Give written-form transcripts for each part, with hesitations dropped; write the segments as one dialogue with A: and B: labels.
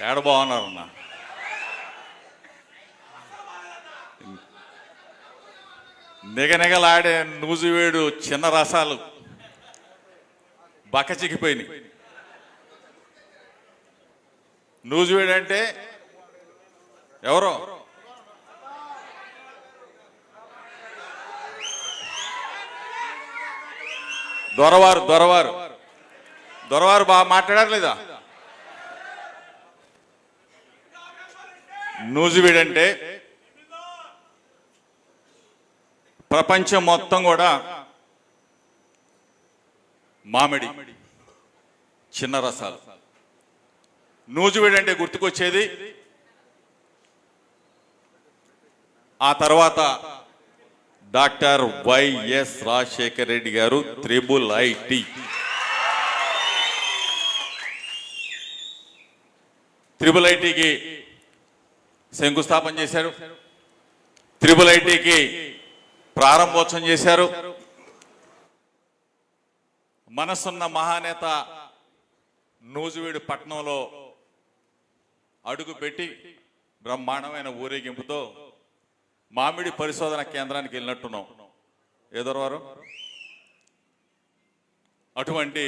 A: ఏడ బాగున్నారన్న. నిగనిగలాడే నూజివేడు చిన్న రసాలు బక్కచిక్కిపోయినాయి. నూజివేడు అంటే ఎవరో దొరవారు బాగా మాట్లాడారు లేదా? నూజివేడు అంటే ప్రపంచం మొత్తం కూడా మామిడి చిన్న రసాలు. నూజివేడు అంటే గుర్తుకొచ్చేది ఆ తర్వాత డాక్టర్ వైఎస్ రాజశేఖర రెడ్డి గారు IIIT IIITకి శంకుస్థాపన చేశారు. IIITకి ప్రారంభోత్సవం చేశారు. మనసున్న మహానేత నూజివేడు పట్టణంలో అడుగు పెట్టి బ్రహ్మాండమైన ఊరేగింపుతో మామిడి పరిశోధన కేంద్రానికి వెళ్ళినట్టున్నాం ఏదోవారు. అటువంటి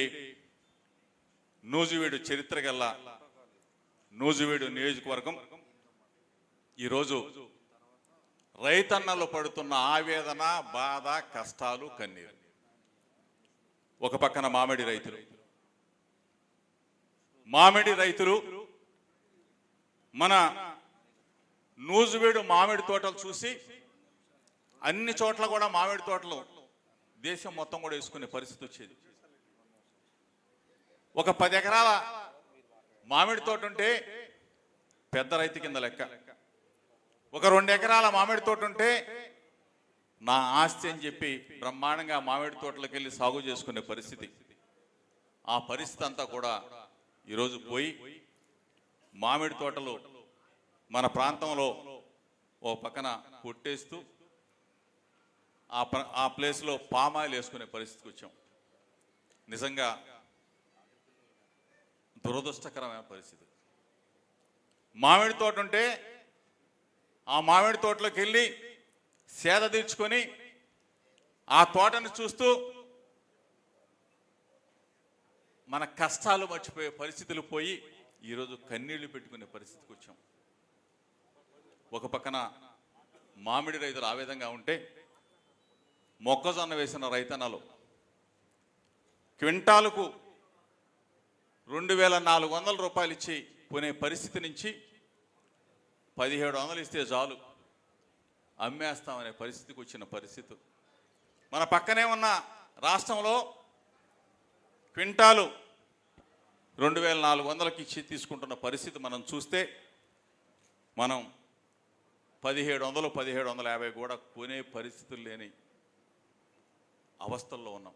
A: నూజివేడు చరిత్ర గల్ల నూజివేడు నియోజకవర్గం ఈరోజు రైతన్నలు పడుతున్న ఆవేదన, బాధ, కష్టాలు, కన్నీరు. ఒక పక్కన మామిడి రైతులు మన నూజివేడు మామిడి తోటలు చూసి అన్ని చోట్ల కూడా మామిడి తోటలు దేశం మొత్తం కూడా వేసుకునే పరిస్థితి వచ్చేది. ఒక 10 ఎకరాల మామిడి తోట ఉంటే పెద్ద రైతు కింద లెక్క. ఒక 2 ఎకరాల మామిడి తోట ఉంటే నా ఆస్తి అని చెప్పి బ్రహ్మాండంగా మామిడి తోటలకు వెళ్ళి సాగు చేసుకునే పరిస్థితి. ఆ పరిస్థితి అంతా కూడా ఈరోజు పోయి మామిడి తోటలు మన ప్రాంతంలో ఓ పక్కన కొట్టేస్తూ ఆ ప్లేస్లో పామాయిల్ వేసుకునే పరిస్థితికి వచ్చాం. నిజంగా దురదృష్టకరమైన పరిస్థితి. మామిడి తోట ఉంటే ఆ మామిడి తోటలోకి వెళ్ళి సేద తీర్చుకొని ఆ తోటను చూస్తూ మన కష్టాలు మర్చిపోయే పరిస్థితులు పోయి ఈరోజు కన్నీళ్లు పెట్టుకునే పరిస్థితికి వచ్చాం. ఒక పక్కన మామిడి రైతులు ఆ విధంగా ఉంటే మొక్కజొన్న వేసిన రైతన్నలు క్వింటాలకు 2400 రూపాయలు ఇచ్చి కొనే పరిస్థితి నుంచి 1700 ఇస్తే చాలు అమ్మేస్తామనే పరిస్థితికి వచ్చిన పరిస్థితి. మన పక్కనే ఉన్న రాష్ట్రంలో క్వింటాలు 2400కి ఇచ్చి తీసుకుంటున్న పరిస్థితి మనం చూస్తే మనం 1700, 1750 కూడా కొనే పరిస్థితులు లేని అవస్థల్లో ఉన్నాం.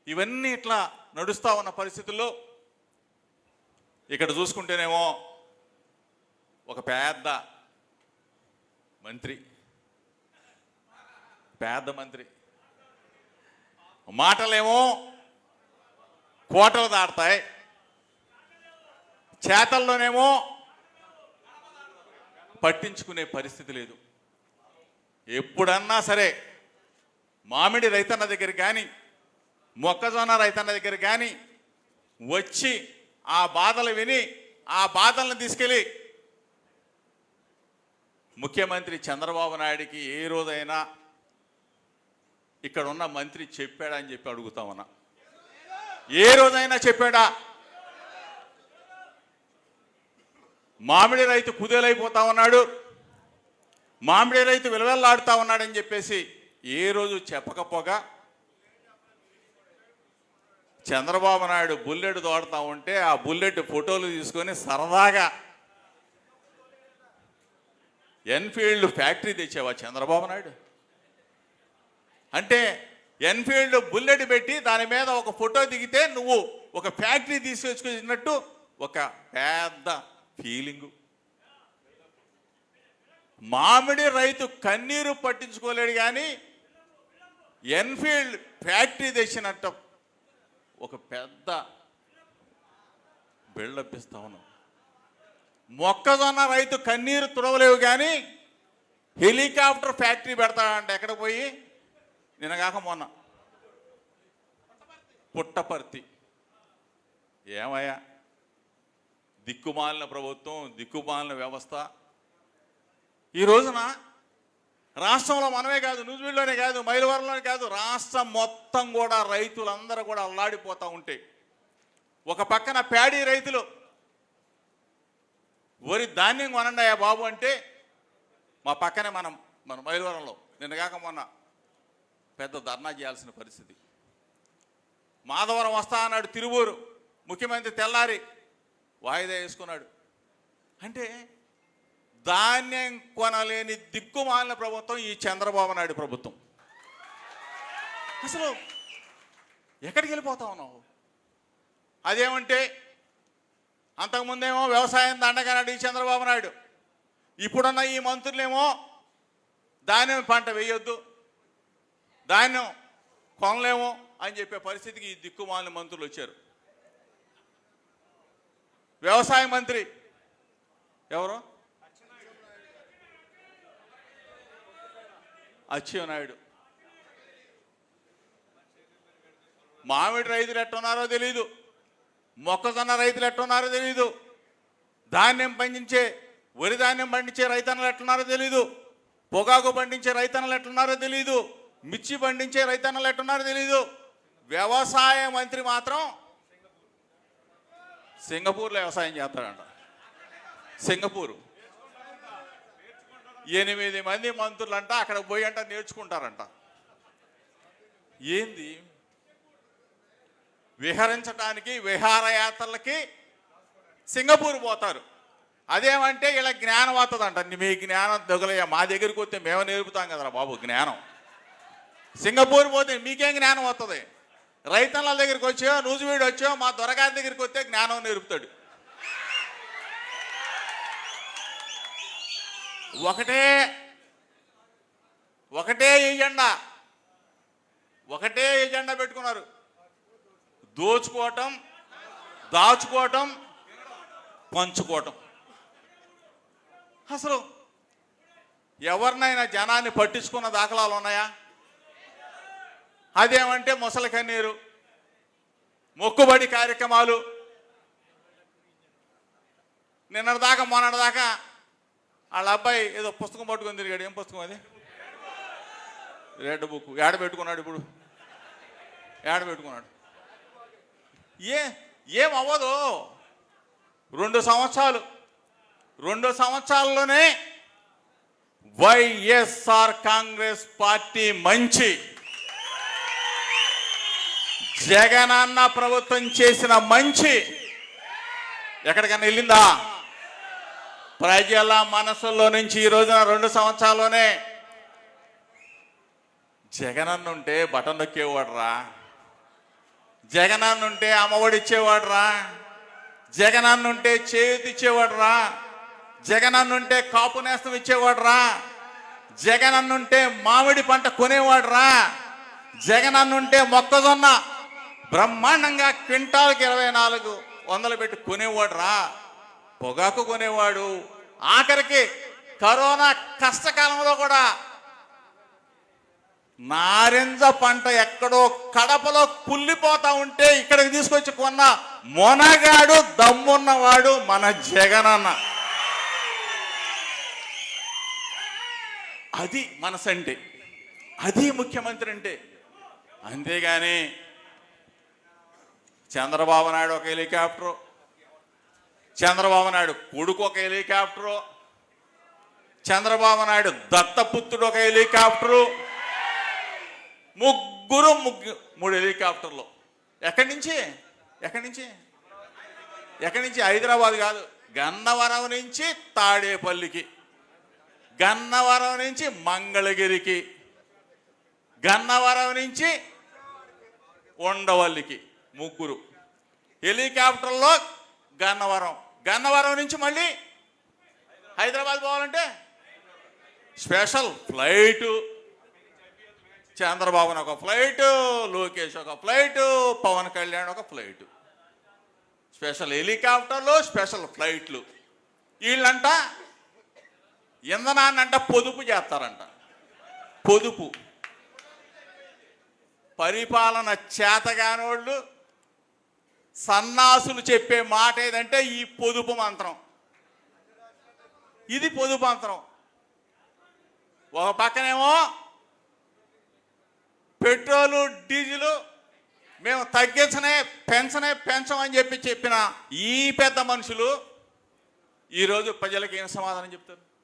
A: ఇవన్నీ ఇట్లా నడుస్తూ ఉన్న పరిస్థితుల్లో ఇక్కడ చూసుకుంటేనేమో ఒక పెద్ద మంత్రి మాటలేమో కోటలు దాడతాయి, చేతల్లోనేమో పట్టించుకునే పరిస్థితి లేదు. ఎప్పుడన్నా సరే మామిడి రైతన్న దగ్గర కానీ మొక్కజొన్న రైతన్న దగ్గర కానీ వచ్చి ఆ బాధలు విని ఆ బాధలను తీసుకెళ్ళి ముఖ్యమంత్రి చంద్రబాబు నాయుడికి ఏ రోజైనా ఇక్కడ ఉన్న మంత్రి చెప్పాడా అని చెప్పి అడుగుతామన్నా. ఏ రోజైనా చెప్పాడా? మామిడి రైతు కుదేలైపోతా ఉన్నాడు, మామిడి రైతు విలవెల్లాడుతూ ఉన్నాడని చెప్పేసి ఏ రోజు చెప్పకపోగా చంద్రబాబు నాయుడు బుల్లెట్ తోడుతూ ఉంటే ఆ బుల్లెట్ ఫోటోలు తీసుకొని సరదాగా ఎన్ఫీల్డ్ ఫ్యాక్టరీ తెచ్చావా చంద్రబాబు నాయుడు? అంటే ఎన్ఫీల్డ్ బుల్లెట్ పెట్టి దాని మీద ఒక ఫోటో దిగితే నువ్వు ఒక ఫ్యాక్టరీ తీసుకొచ్చినట్టు ఒక పెద్ద ఫీలింగు. మామిడి రైతు కన్నీరు పట్టించుకోలేడు కానీ ఎన్ఫీల్డ్ ఫ్యాక్టరీ తెచ్చినట్టు ఒక పెద్ద బిల్డప్ ఇస్తా ఉన్నాం. మొక్కజొన్న రైతు కన్నీరు తుడవలేవు కానీ హెలికాప్టర్ ఫ్యాక్టరీ పెడతాడంట. ఎక్కడ పోయి? నిన్నగాక మొన్న పుట్టపర్తి. ఏమయ్యా, దిక్కుమాలిన ప్రభుత్వం, దిక్కుమాలిన వ్యవస్థ. ఈ రోజున రాష్ట్రంలో మనమే కాదు, నూజివీడులోనే కాదు, మైలవరంలోనే కాదు, రాష్ట్రం మొత్తం కూడా రైతులందరూ కూడా అల్లాడిపోతూ ఉంటే, ఒక పక్కన ప్యాడీ రైతులు వరి ధాన్యం కొనండి అయ్యా బాబు అంటే, మా పక్కనే మన మైలవరంలో నిన్నగాక మొన్న పెద్ద ధర్నా చేయాల్సిన పరిస్థితి. మాధవరం వస్తా అన్నాడు తిరువూరు ముఖ్యమంత్రి, తెల్లారి వాయిదా వేసుకున్నాడు. అంటే ధాన్యం కొనలేని దిక్కుమాలిన ప్రభుత్వం ఈ చంద్రబాబు నాయుడు ప్రభుత్వం. అసలు ఎక్కడికి వెళ్ళిపోతా ఉన్నావు? అదేమంటే అంతకుముందేమో వ్యవసాయం దండగన్నాడు ఈ చంద్రబాబు నాయుడు, ఇప్పుడున్న ఈ మంత్రులేమో ధాన్యం పంట వేయొద్దు, ధాన్యం కొనలేము అని చెప్పే పరిస్థితికి ఈ దిక్కుమాలిన మంత్రులు వచ్చారు. వ్యవసాయ మంత్రి ఎవరు? అచ్చెన్నాయుడు. మామిడి రైతులు ఎట్టున్నారో తెలీదు, మొక్కజొన్న రైతులు ఎట్టున్నారో తెలీదు, ధాన్యం పండించే వరి ధాన్యం పండించే రైతన్నలు ఎట్టున్నారో తెలీదు, పొగాకు పండించే రైతన్నలు ఎట్టున్నారో తెలీదు, మిర్చి పండించే రైతన్నలు ఎట్టున్నారో తెలీదు. వ్యవసాయ మంత్రి మాత్రం సింగపూర్లో వ్యవసాయం చేస్తాడంట. సింగపూరు 8 మంది మంత్రులంట అక్కడ పోయి అంట నేర్చుకుంటారంట. ఏంది? విహరించడానికి విహారయాత్రలకి సింగపూర్ పోతారు. అదేమంటే ఇలా జ్ఞానం వస్తుందంట. మీ జ్ఞానం దొగలయ్యా, మా దగ్గరికి వస్తే మేము నేర్పుతాం కదరా బాబు జ్ఞానం. సింగపూర్ పోతే మీకేం జ్ఞానం వస్తుంది? రైతన్నల దగ్గరికి వచ్చో, నూజివీడు వచ్చో, మా దొరగారి దగ్గరికి వస్తే జ్ఞానం నేర్పుతాడు. ఒకటే ఎజెండా పెట్టుకున్నారు. దోచుకోవటం, దాచుకోవటం, పంచుకోవటం. అసలు ఎవరినైనా జనాన్ని పట్టించుకున్న దాఖలాలు ఉన్నాయా? అదేమంటే ముసలి కన్నీరు, మొక్కుబడి కార్యక్రమాలు. నిన్నటిదాకా మొన్నటిదాకా వాళ్ళ అబ్బాయి ఏదో పుస్తకం పట్టుకొని తిరిగాడు. ఏం పుస్తకం అది? Red book. ఏడ పెట్టుకున్నాడు? ఇప్పుడు ఏడ పెట్టుకున్నాడు? ఏం అవ్వదు. 2 సంవత్సరాల్లోనే వైఎస్ఆర్ కాంగ్రెస్ పార్టీ మంచి, జగనన్న ప్రభుత్వం చేసిన మంచి ఎక్కడికన్నా వెళ్ళిందా? ప్రజల మనసుల్లో నుంచి ఈ రోజున 2 సంవత్సరాల్లోనే జగనన్న ఉంటే బటన్ నొక్కేవాడురా, జగనన్న ఉంటే అమ్మఒడి ఇచ్చేవాడురా, జగనన్న ఉంటే చేతి ఇచ్చేవాడురా, జగనన్న ఉంటే కాపు నేస్తం ఇచ్చేవాడురా, జగనన్న ఉంటే మామిడి పంట కొనేవాడురా, జగనన్న ఉంటే మొక్కజొన్న బ్రహ్మాండంగా క్వింటాల్కి 2400 పెట్టి కొనేవాడురా, పొగాకు కొనేవాడు. ఆఖరికి కరోనా కష్టకాలంలో కూడా నారింజ పంట ఎక్కడో కడపలో కుళ్ళిపోతా ఉంటే ఇక్కడికి తీసుకొచ్చి కొన్న మొనగాడు, దమ్మున్నవాడు మన జగనన్న. అది మనసంటే, అది ముఖ్యమంత్రి అంటే. అంతేగాని చంద్రబాబు నాయుడు ఒక హెలికాప్టరు, చంద్రబాబు నాయుడు కొడుకు ఒక హెలికాప్టరు, చంద్రబాబు నాయుడు దత్తపుత్రుడు ఒక హెలికాప్టరు, ముగ్గురు 3 హెలికాప్టర్లు. ఎక్కడి నుంచి? హైదరాబాద్ కాదు, గన్నవరం నుంచి తాడేపల్లికి, గన్నవరం నుంచి మంగళగిరికి, గన్నవరం నుంచి ఉండవల్లికి 3 హెలికాప్టర్లో గన్నవరం నుంచి మళ్ళీ హైదరాబాద్ పోవాలంటే స్పెషల్ ఫ్లైటు. చంద్రబాబుని ఒక ఫ్లైటు, లోకేష్ ఒక ఫ్లైటు, పవన్ కళ్యాణ్ ఒక ఫ్లైటు. స్పెషల్ హెలికాప్టర్లు, స్పెషల్ ఫ్లైట్లు. వీళ్ళంట ఇంధనాన్నంట పొదుపు చేస్తారంట. పొదుపు పరిపాలన చేతగానోళ్ళు సన్నాసులు చెప్పే మాట ఏదంటే ఈ పొదుపు మంత్రం. ఇది పొదుపు మంత్రం. ఒక పక్కనేమో పెట్రోలు డీజిలు మేము పెంచమని చెప్పిన ఈ పెద్ద మనుషులు ఈరోజు ప్రజలకు ఏం సమాధానం చెప్తారు?